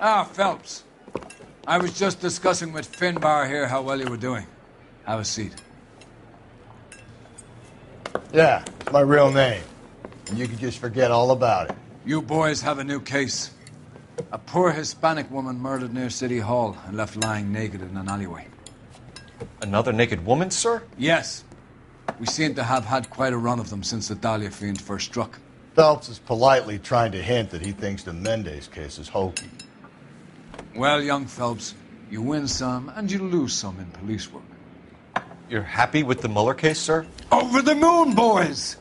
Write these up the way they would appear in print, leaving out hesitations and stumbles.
Ah, Phelps. I was just discussing with Finbar here how well you were doing. Have a seat. Yeah, it's my real name. And you can just forget all about it. You boys have a new case. A poor Hispanic woman murdered near City Hall and left lying naked in an alleyway. Another naked woman, sir? Yes. We seem to have had quite a run of them since the Dahlia fiend first struck. Phelps is politely trying to hint that he thinks the Mendez case is hokey. Well, young Phelps, you win some and you lose some in police work. You're happy with the Mueller case, sir? Over the moon, boys!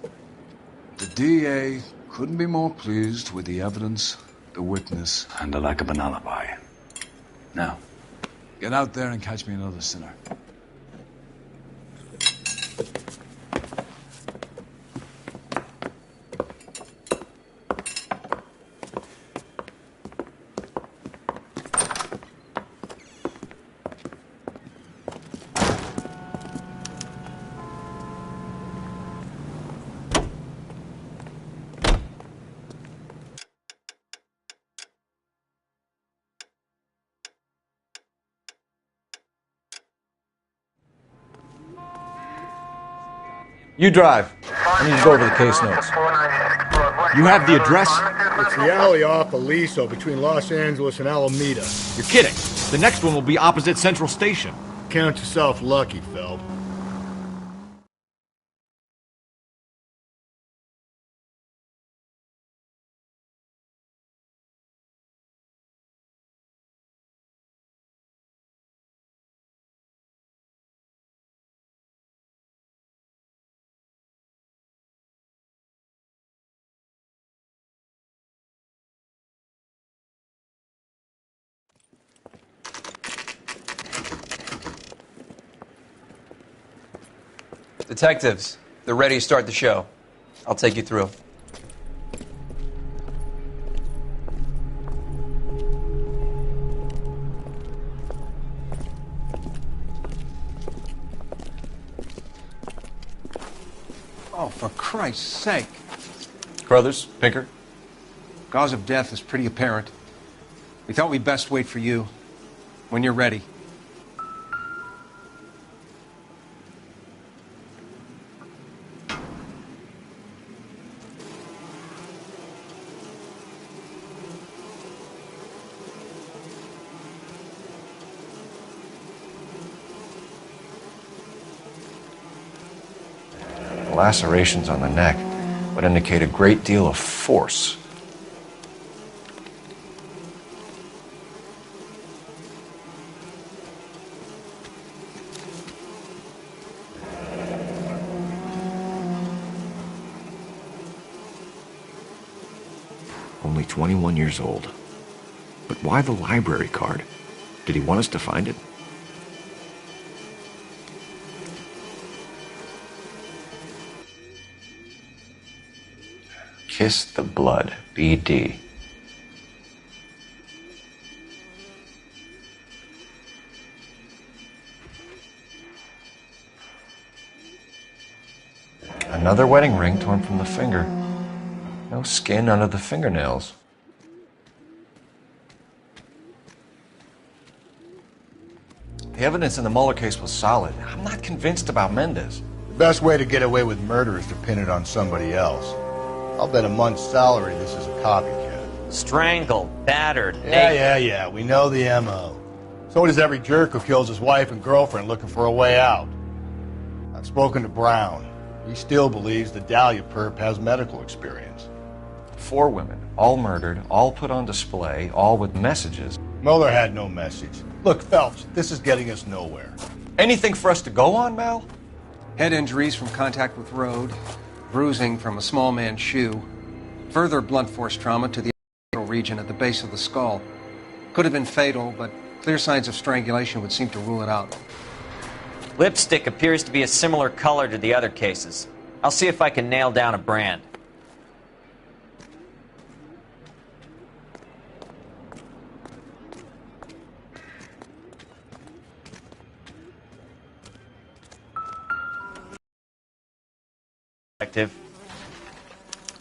The DA couldn't be more pleased with the evidence, the witness, and the lack of an alibi. Now, get out there and catch me another sinner. You drive. I need to go over the case notes. You have the address? It's the alley off Aliso between Los Angeles and Alameda. You're kidding. The next one will be opposite Central Station. Count yourself lucky, Phelps. Detectives, they're ready to start the show. I'll take you through. Oh, for Christ's sake. Crothers, Pinker. Cause of death is pretty apparent. We thought we'd best wait for you. When you're ready. The lacerations on the neck would indicate a great deal of force. Only 21 years old. But why the library card? Did he want us to find it? Kiss the Blood, BD. Another wedding ring torn from the finger. No skin under the fingernails. The evidence in the Mueller case was solid. I'm not convinced about Mendez. The best way to get away with murder is to pin it on somebody else. I'll bet a month's salary this is a copycat. Strangled, battered, Yeah, we know the M.O. So does every jerk who kills his wife and girlfriend looking for a way out. I've spoken to Brown. He still believes the Dahlia perp has medical experience. 4 women, all murdered, all put on display, all with messages. Mueller had no message. Look, Phelps, this is getting us nowhere. Anything for us to go on, Mal? Head injuries from contact with road, bruising from a small man's shoe, further blunt force trauma to the region at the base of the skull. Could have been fatal, but clear signs of strangulation would seem to rule it out. Lipstick appears to be a similar color to the other cases. I'll see if I can nail down a brand. Detective.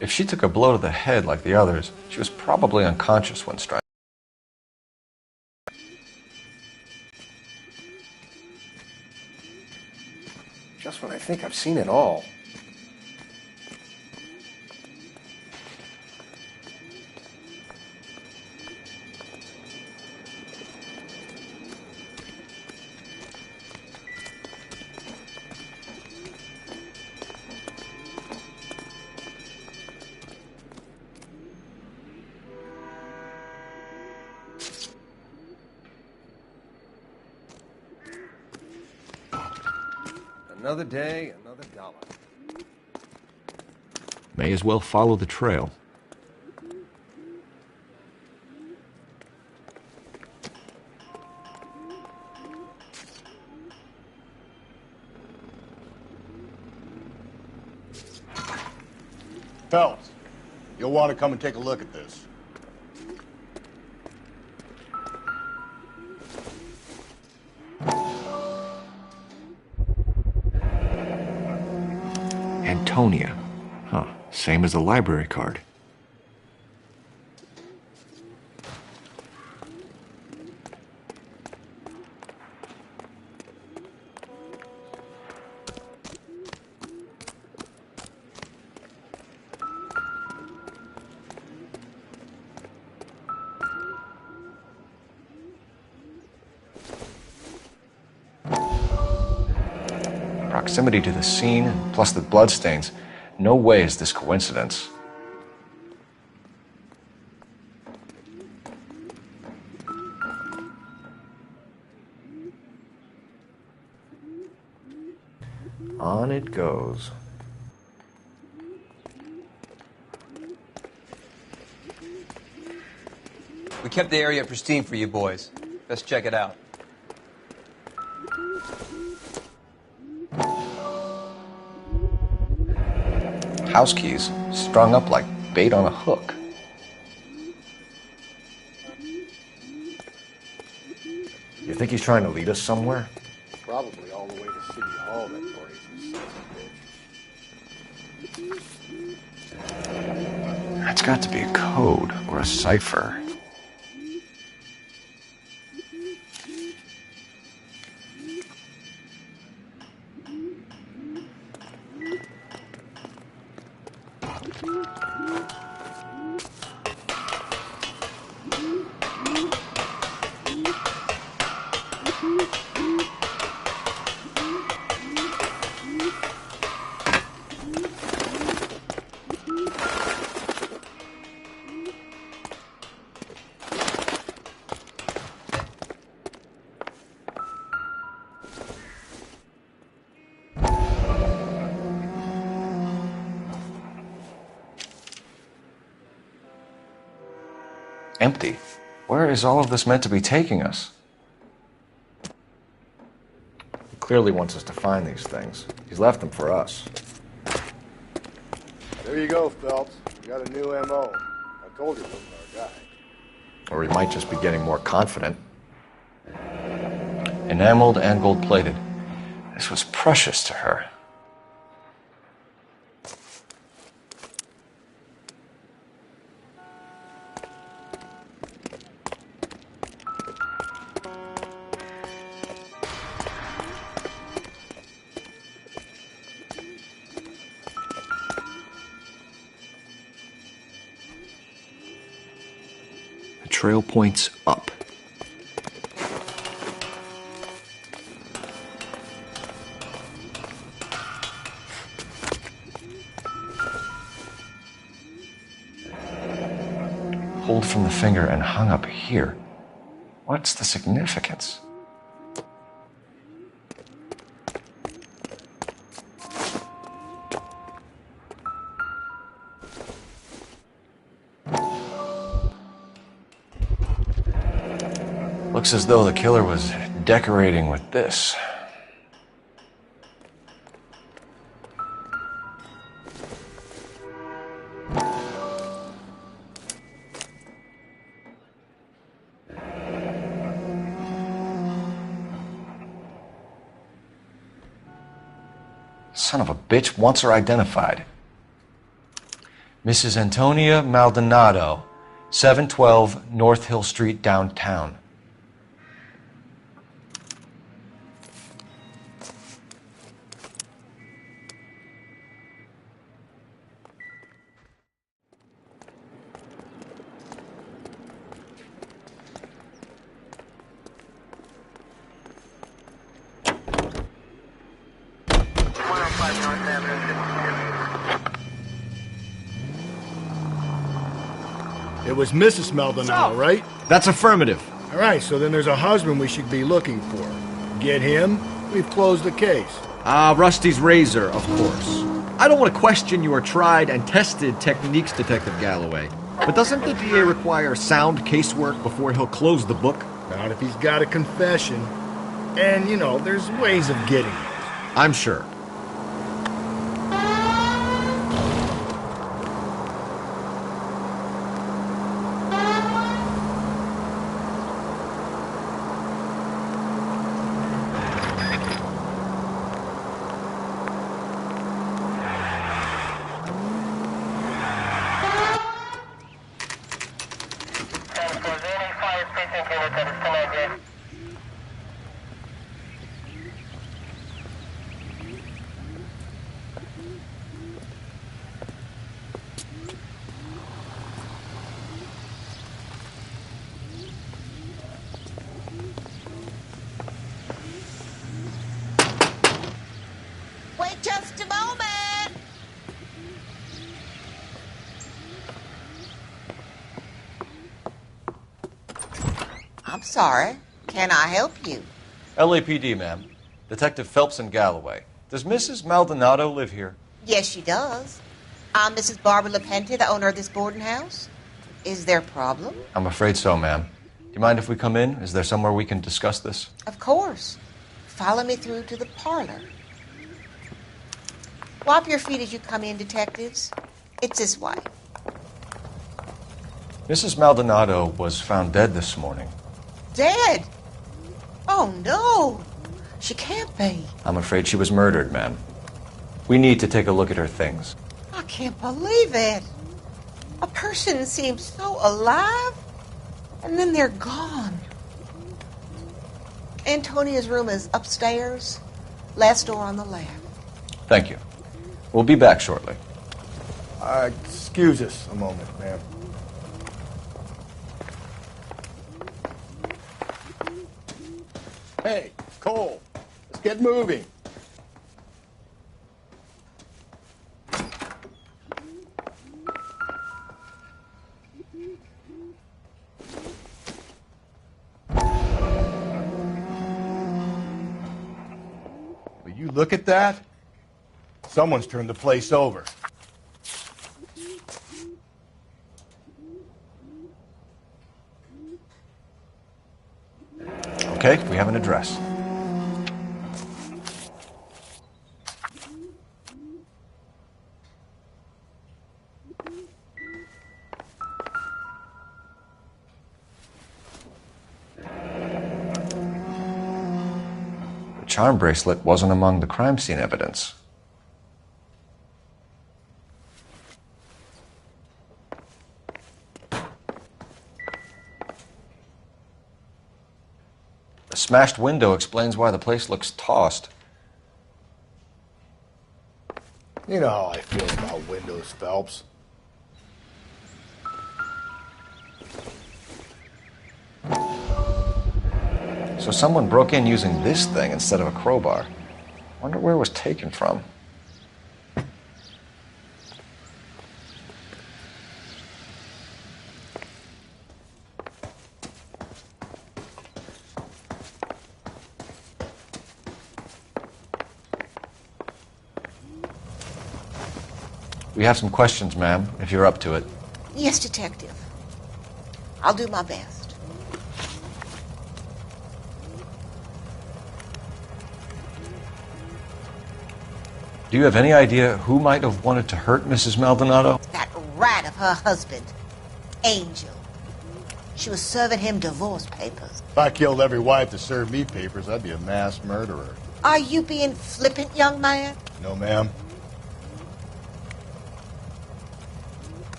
If she took a blow to the head like the others, she was probably unconscious when striking. Just when I think I've seen it all. Another day, another dollar. May as well follow the trail. Phelps, you'll want to come and take a look at this. Antonia. Huh. Same as the library card. Proximity to the scene, plus the bloodstains. No way is this coincidence. On it goes. We kept the area pristine for you boys. Let's check it out. House keys strung up like bait on a hook. You think he's trying to lead us somewhere? Probably all the way to City Hall, that brazen son of a bitch. That's got to be a code or a cipher. Empty. Where is all of this meant to be taking us? He clearly wants us to find these things. He's left them for us. There you go, Phelps. You got a new M.O. I told you he wasn't our guy. Or he might just be getting more confident. Enameled and gold-plated. This was precious to her. The trail points up. Pulled from the finger and hung up here. What's the significance? Looks as though the killer was decorating with this. Son of a bitch wants her identified. Mrs. Antonia Maldonado, 712 North Hill Street, downtown. It was Mrs. Maldonado, right? That's affirmative. All right, so then there's a husband we should be looking for. Get him, we've closed the case. Rusty's razor, of course. I don't want to question your tried and tested techniques, Detective Galloway. But doesn't the DA require sound casework before he'll close the book? Not if he's got a confession. And, you know, there's ways of getting it. I'm sure. Wait just a moment. I'm sorry. Can I help you? LAPD, ma'am. Detective Phelps and Galloway. Does Mrs. Maldonado live here? Yes, she does. I'm Mrs. Barbara LaPente, the owner of this boarding house. Is there a problem? I'm afraid so, ma'am. Do you mind if we come in? Is there somewhere we can discuss this? Of course. Follow me through to the parlor. Wipe your feet as you come in, detectives. It's this way. Mrs. Maldonado was found dead this morning. Dead? Oh, no. She can't be. I'm afraid she was murdered, ma'am. We need to take a look at her things. I can't believe it. A person seems so alive, and then they're gone. Antonia's room is upstairs, last door on the left. Thank you. We'll be back shortly. Excuse us a moment, ma'am. Hey, Cole, let's get moving. Will you look at that? Someone's turned the place over. Okay, we have an address. The charm bracelet wasn't among the crime scene evidence. The smashed window explains why the place looks tossed. You know how I feel about windows, Phelps. So someone broke in using this thing instead of a crowbar. Wonder where it was taken from. We have some questions, ma'am, if you're up to it. Yes, detective. I'll do my best. Do you have any idea who might have wanted to hurt Mrs. Maldonado? That rat of her husband, Angel. She was serving him divorce papers. If I killed every wife to serve me papers, I'd be a mass murderer. Are you being flippant, young man? No, ma'am.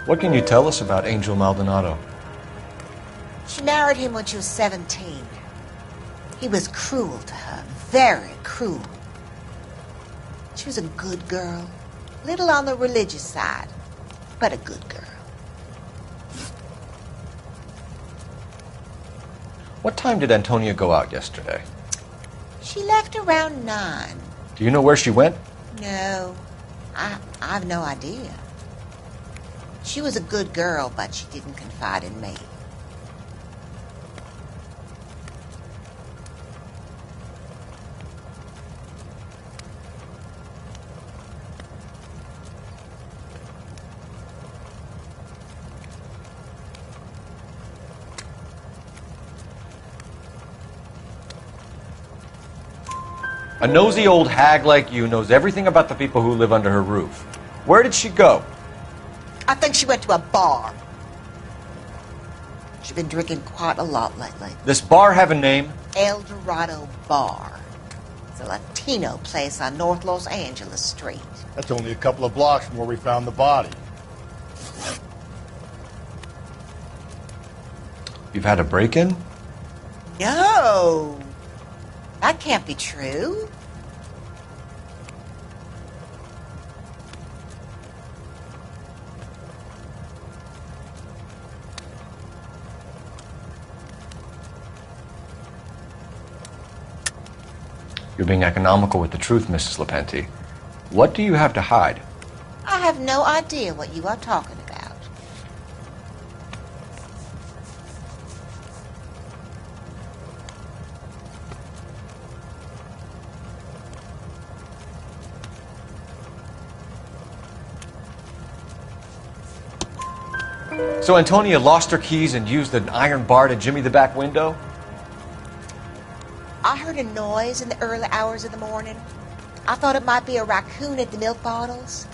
What can you tell us about Angel Maldonado? She married him when she was 17. He was cruel to her, very cruel. She was a good girl, little on the religious side, but a good girl. What time did Antonia go out yesterday? She left around 9. Do you know where she went? No, I've no idea. She was a good girl, but she didn't confide in me. A nosy old hag like you knows everything about the people who live under her roof. Where did she go? I think she went to a bar. She's been drinking quite a lot lately. This bar have a name? El Dorado Bar. It's a Latino place on North Los Angeles Street. That's only a couple of blocks from where we found the body. You've had a break-in? No! That can't be true. You're being economical with the truth, Mrs. Lepenti. What do you have to hide? I have no idea what you are talking about. So Antonia lost her keys and used an iron bar to jimmy the back window? I heard a noise in the early hours of the morning. I thought it might be a raccoon at the milk bottles.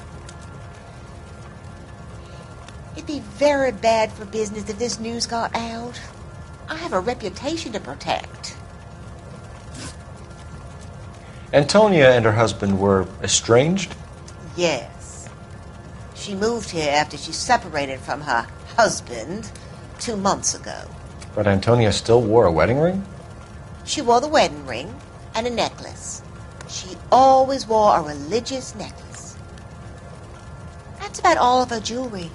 It'd be very bad for business if this news got out. I have a reputation to protect. Antonia and her husband were estranged? Yes. She moved here after she separated from her husband 2 months ago. But Antonia still wore a wedding ring? She wore the wedding ring and a necklace. She always wore a religious necklace. That's about all of her jewelry.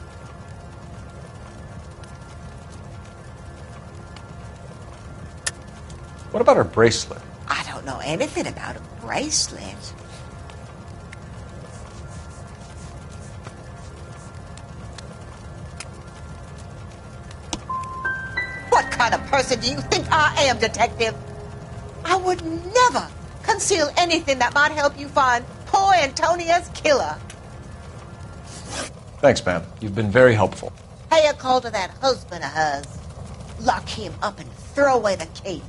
What about her bracelet? I don't know anything about a bracelet. What kind of person do you think I am, detective? I would never conceal anything that might help you find poor Antonia's killer. Thanks, ma'am. You've been very helpful. Pay a call to that husband of hers. Lock him up and throw away the key.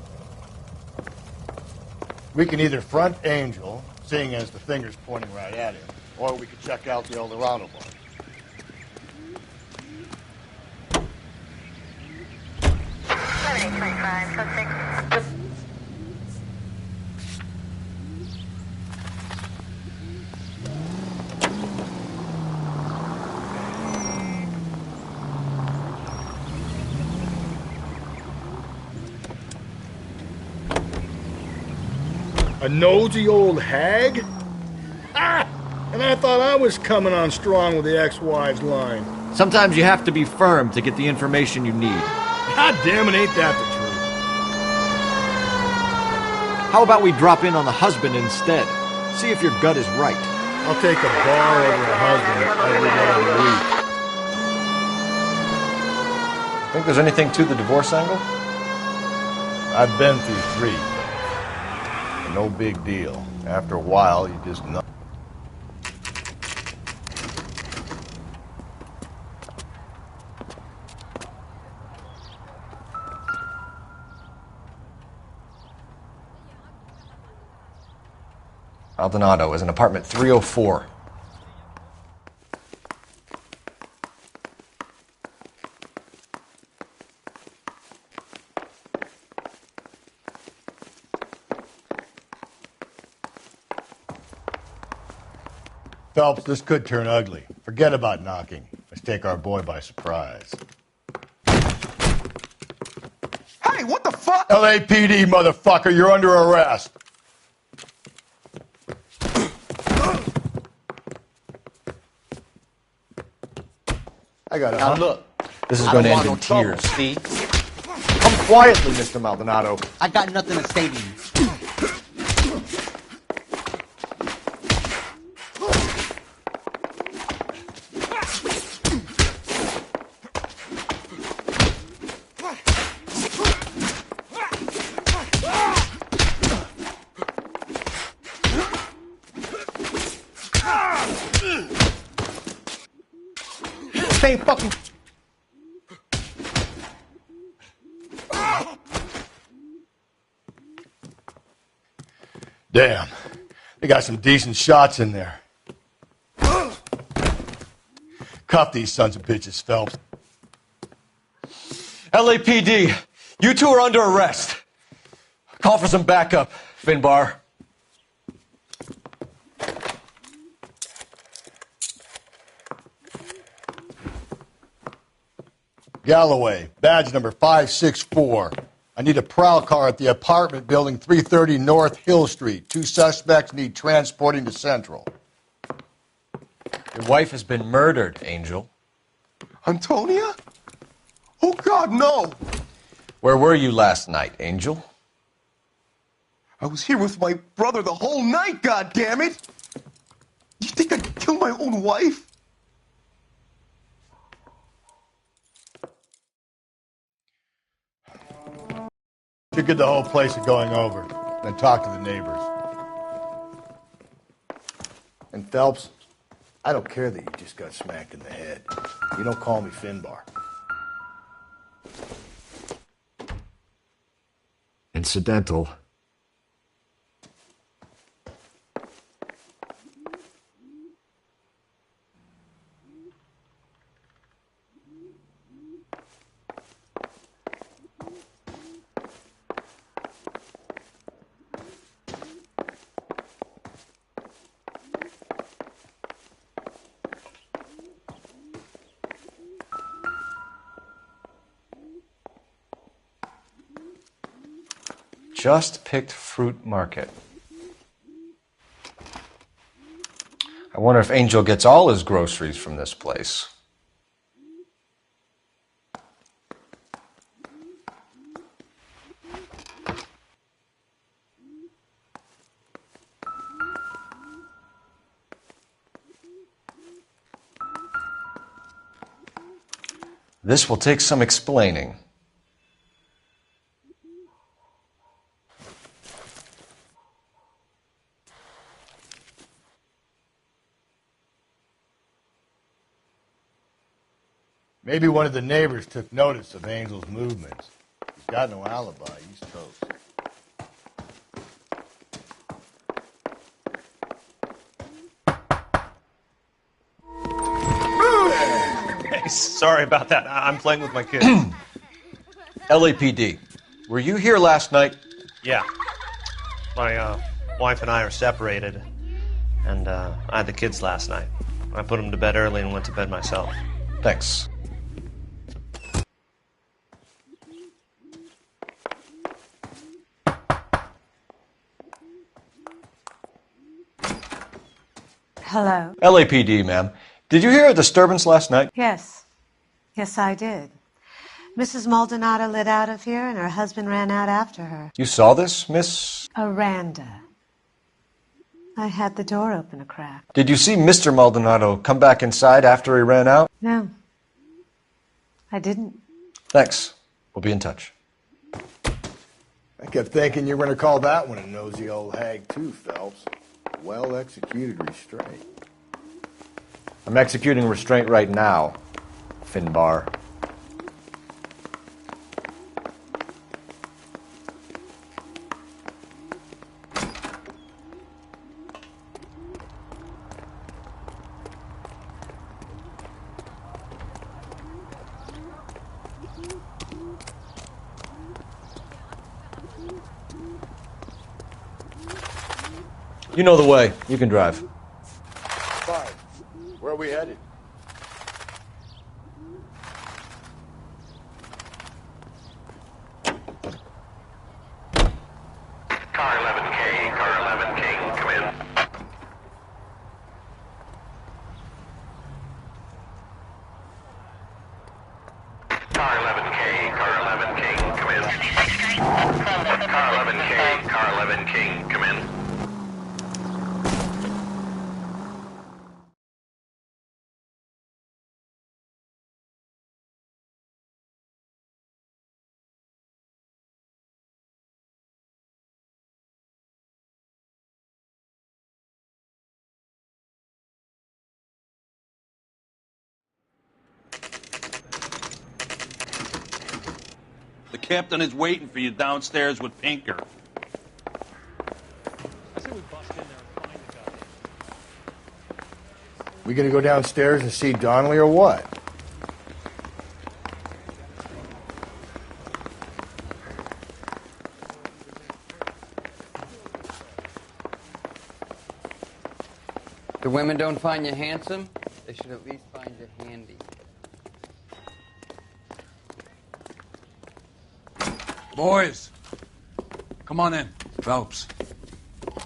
We can either front Angel, seeing as the finger's pointing right at him, or we could check out the El Dorado bar. A nosy old hag? Ah! And I thought I was coming on strong with the ex-wives line. Sometimes you have to be firm to get the information you need. God damn it, ain't that the truth? How about we drop in on the husband instead? See if your gut is right. I'll take a bar over a husband every day of the week. Think there's anything to the divorce angle? I've been through 3. No big deal. After a while, you just know. Maldonado is in apartment 304. Phelps, this could turn ugly. Forget about knocking. Let's take our boy by surprise. Hey, what the fuck? LAPD, motherfucker, you're under arrest. I got it. Now look, This is I going to don't end want in no trouble, tears. see? Come Quietly, Mr. Maldonado. I got nothing to say to you. Same fucking. Damn. They got some decent shots in there. Cuff these sons of bitches, Phelps. LAPD, you two are under arrest. Call for some backup, Finbar. Galloway, badge number 564. I need a prowl car at the apartment building 330 North Hill Street. 2 suspects need transporting to Central. Your wife has been murdered, Angel. Antonia? Oh, God, no! Where were you last night, Angel? I was here with my brother the whole night, goddammit! You think I'd kill my own wife? Should get the whole place going over, then talk to the neighbors. And Phelps, I don't care that you just got smacked in the head. You don't call me Finbar. Incidental. Just picked fruit market. I wonder if Angel gets all his groceries from this place. This will take some explaining. Maybe one of the neighbors took notice of Angel's movements. He's got no alibi. He's toast. Hey, sorry about that. I'm playing with my kids. LAPD, were you here last night? Yeah. My wife and I are separated, and I had the kids last night. I put them to bed early and went to bed myself. Thanks. Hello? LAPD, ma'am. Did you hear a disturbance last night? Yes. Yes, I did. Mrs. Maldonado lit out of here, and her husband ran out after her. You saw this, Miss? Aranda. I had the door open a crack. Did you see Mr. Maldonado come back inside after he ran out? No. I didn't. Thanks. We'll be in touch. I kept thinking you were going to call that one a nosy old hag, too, Phelps. Well-executed restraint. I'm executing restraint right now, Finbar. You know the way. You can drive. Fine. Where are we headed? Car 11K, come in. Car 11K, come in. Car 11K, Car 11K, come in. The captain is waiting for you downstairs with Pinker. We gonna go downstairs and see Donnelly or what? The women don't find you handsome, they should at least find you handy. Boys, come on in. Phelps,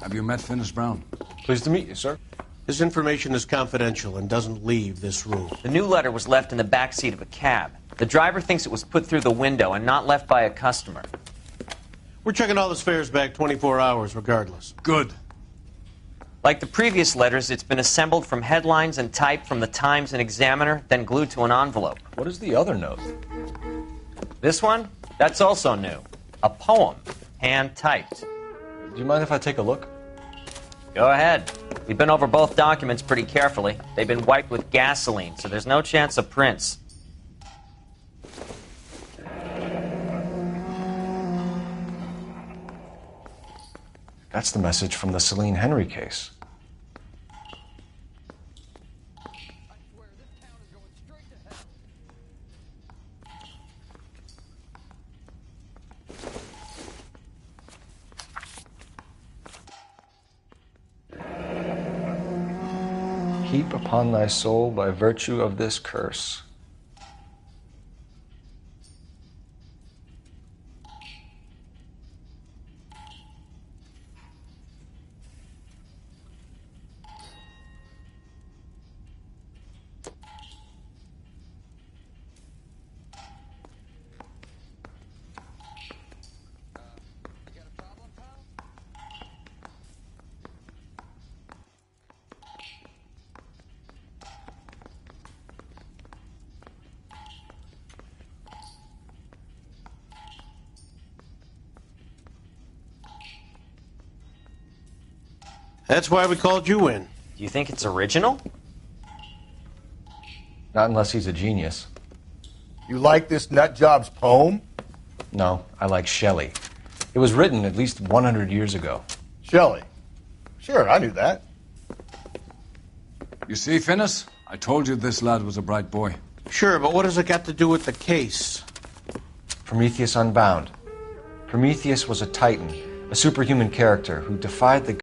have you met Finis Brown? Pleased to meet you, sir. This information is confidential and doesn't leave this room. The new letter was left in the back seat of a cab. The driver thinks it was put through the window and not left by a customer. We're checking all the fares back 24 hours regardless. Good. Like the previous letters, it's been assembled from headlines and typed from the Times and Examiner, then glued to an envelope. What is the other note? This one? That's also new. A poem, hand-typed. Do you mind if I take a look? Go ahead. We've been over both documents pretty carefully. They've been wiped with gasoline, so there's no chance of prints. That's the message from the Celine Henry case. Heap upon thy soul by virtue of this curse. That's why we called you in. Do you think it's original? Not unless he's a genius. You like this nutjob's poem? No, I like Shelley. It was written at least 100 years ago. Shelley? Sure, I knew that. You see, Finis? I told you this lad was a bright boy. Sure, but what has it got to do with the case? Prometheus Unbound. Prometheus was a titan, a superhuman character who defied the